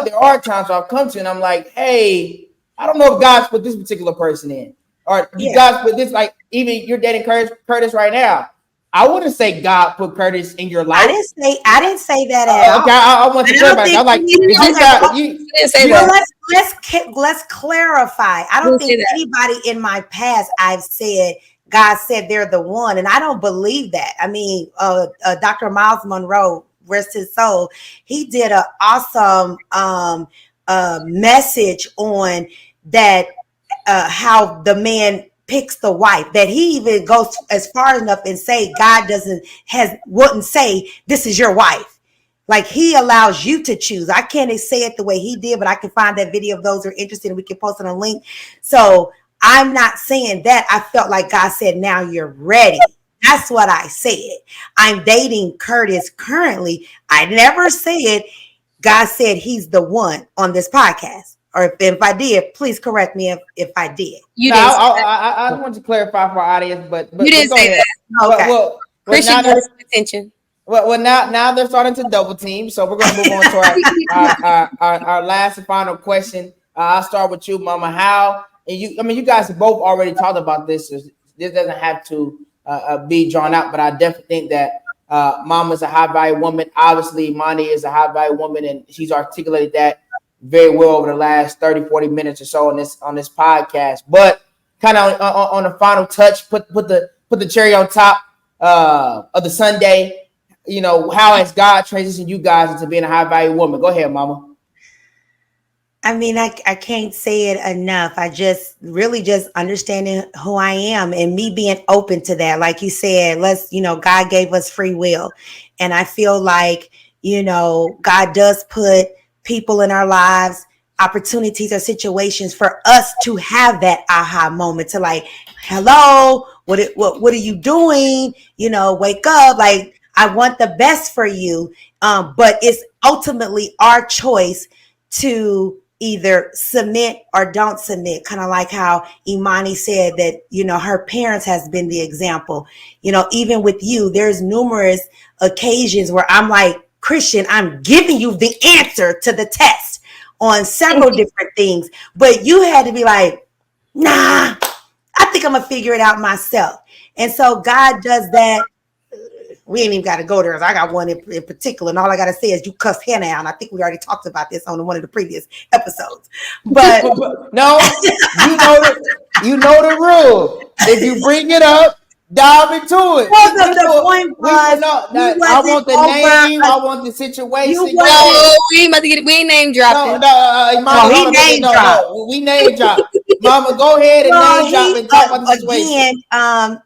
there are times I'll come to you and I'm like, hey, I don't know if God's put this particular person in, or you guys put this, like, even you're dating Curtis right now. I wouldn't say God put Curtis in your life. I didn't say that at all. Okay, I want to clarify. I'm like, you didn't say that. Let's clarify. I don't think anybody in my past I've said God said they're the one, and I don't believe that. I mean, Dr. Miles Monroe, rest his soul, he did an awesome message on that, how the man picks the wife, that he even goes as far enough and say God wouldn't say this is your wife. Like, he allows you to choose. I can't say it the way he did, but I can find that video if those are interested and we can post it on a link. So I'm not saying that. I felt like God said, now you're ready. That's what I said. I'm dating Curtis currently. I never said God said he's the one on this podcast. Or if I did, please correct me if I did. I want to clarify for our audience, but you didn't say that. Okay. Well, Christian got some attention. Well, now they're starting to double team, so we're going to move on to our last and final question. I'll start with you, Mama. How? And you guys have both already talked about this. This doesn't have to be drawn out, but I definitely think that Mama's a high value woman. Obviously, Imani is a high value woman, and she's articulated that very well over the last 30, 40 minutes or so on this podcast. But kind of on the final touch, put the cherry on top of the sundae. How has God transitioned you guys into being a high value woman? Go ahead, Mama. I mean, I can't say it enough. I just really just understanding who I am and me being open to that. Like you said, God gave us free will. And I feel like, God does put people in our lives, opportunities or situations for us to have that aha moment to, like, hello, what are you doing? Wake up. Like, I want the best for you. But it's ultimately our choice to either submit or don't submit. Kind of like how Imani said that, her parents has been the example. Even with you, there's numerous occasions where I'm like, Christian, I'm giving you the answer to the test on several different things. But you had to be like, nah, I think I'm going to figure it out myself. And so God does that. We ain't even got to go there. I got one in particular, and all I got to say is you cussed Hannah out. And I think we already talked about this on one of the previous episodes. But no, you know the rule. If you bring it up, dive into it. Well, the point was, I want the name. I want the situation. No, we ain't name dropping. We name drop. Mama, go ahead and name drop and talk about the situation. Again,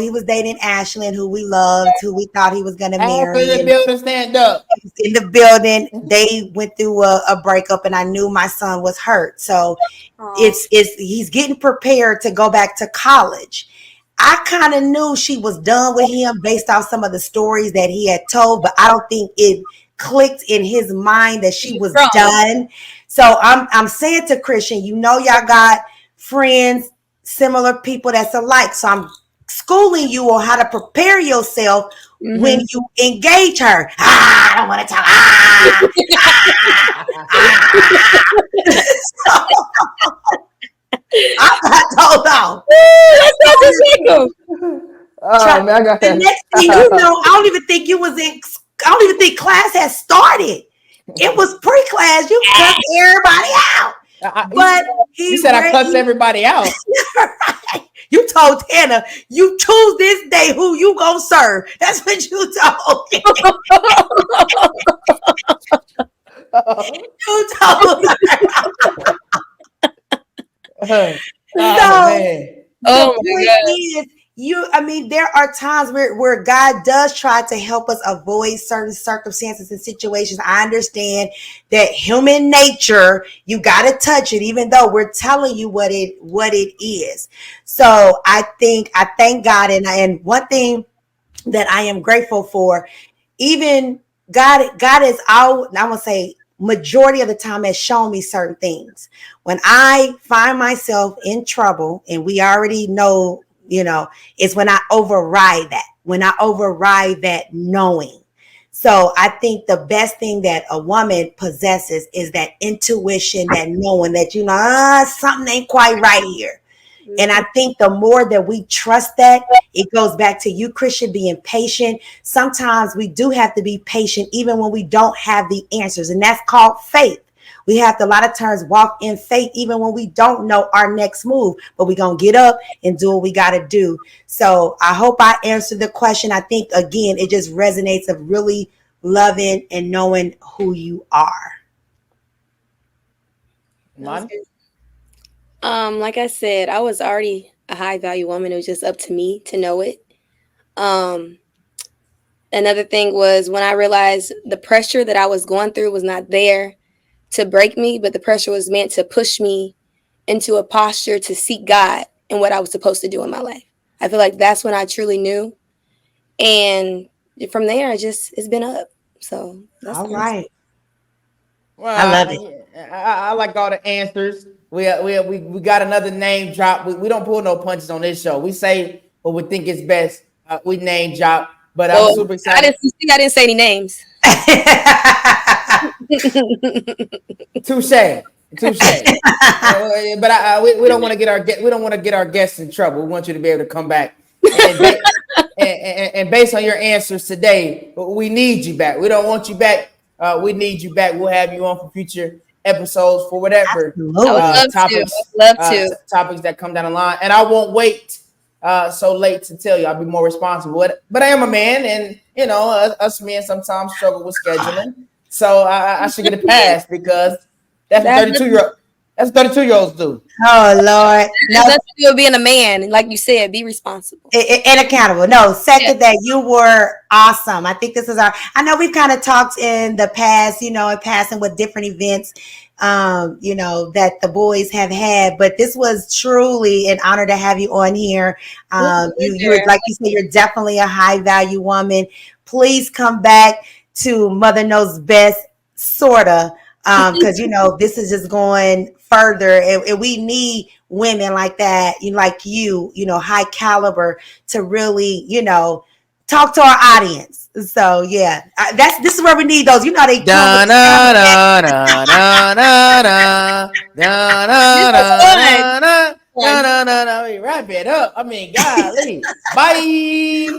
he was dating Ashlyn, who we loved, who we thought he was going to marry. In the building, stand up. In the building, they went through a breakup, and I knew my son was hurt. So he's getting prepared to go back to college. I kind of knew she was done with him based off some of the stories that he had told, but I don't think it clicked in his mind that she was done. So I'm saying to Christian, y'all got friends, similar people that's alike. So I'm schooling you on how to prepare yourself when you engage her. I don't want to tell. I got told off. Oh man, I got that. The next thing you know, I don't even think class has started. It was pre-class. You cut everybody out. But you said I cussed everybody out. You told Hannah, you choose this day who you gonna serve. That's what you told me. You told her. There are times where God does try to help us avoid certain circumstances and situations. I understand that human nature, you got to touch it, even though we're telling you what it is. So I thank God. And one thing that I am grateful for, even God is out, I want to say, majority of the time has shown me certain things. When I find myself in trouble, and we already know, it's when I override that knowing. So I think the best thing that a woman possesses is that intuition, that knowing that, something ain't quite right here. And I think the more that we trust that, it goes back to you, Christian, being patient. Sometimes we do have to be patient, even when we don't have the answers. And that's called faith. We have to a lot of times walk in faith, even when we don't know our next move, but we're going to get up and do what we got to do. So I hope I answered the question. I think, again, it just resonates of really loving and knowing who you are. Like I said, I was already a high value woman. It was just up to me to know it. Another thing was when I realized the pressure that I was going through was not there to break me, but the pressure was meant to push me into a posture to seek God and what I was supposed to do in my life. I feel like that's when I truly knew. And from there, it's been up. So that's all right. Well, I love it. I like all the answers. We got another name drop. We don't pull no punches on this show. We say what we think is best. We name drop. But I'm super excited. I didn't say any names. Touche. But we don't want to get our guests in trouble. We want you to be able to come back. And based on your answers today, we need you back. We don't want you back. We need you back. We'll have you on for future episodes for whatever topics that come down the line. And I won't wait so late to tell you. I'll be more responsible. But I am a man, and us men sometimes struggle with scheduling. So I should get a pass because that's what 32-year-old. That's 32-year-olds do. Oh Lord! No, that's still being a man, like you said, be responsible and accountable. No, second that you were awesome. I think this is I know we've kind of talked in the past, in passing with different events, that the boys have had, but this was truly an honor to have you on here. You're like you said, you're definitely a high value woman. Please come back to Mother Knows Best, Sorta. Because this is just going further, and we need women like that, like you, high caliber to really, talk to our audience. So yeah, this is where we need those. They come. Wrap it up. I mean, golly. Bye.